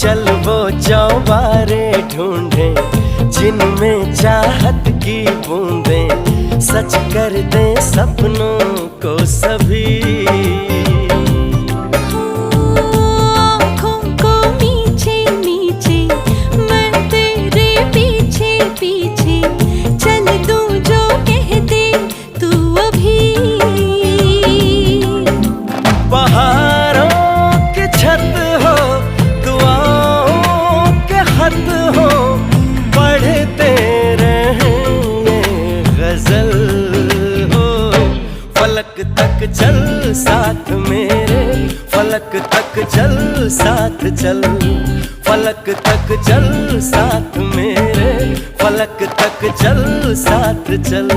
चल वो चौबारे ढूंढे जिनमें चाहत की बूंदें सच कर दे सपनों को सभी। आँखों को नीचे नीचे मैं तेरे पीछे पीछे चल दूं जो कह दे तू अभी। पहाड़ों की छत हो दुआओं के खत हो पढ़ते रहें ये गजल हो। फलक तक चल साथ मेरे फलक तक चल साथ चल फलक तक चल साथ मेरे फलक तक चल साथ चल।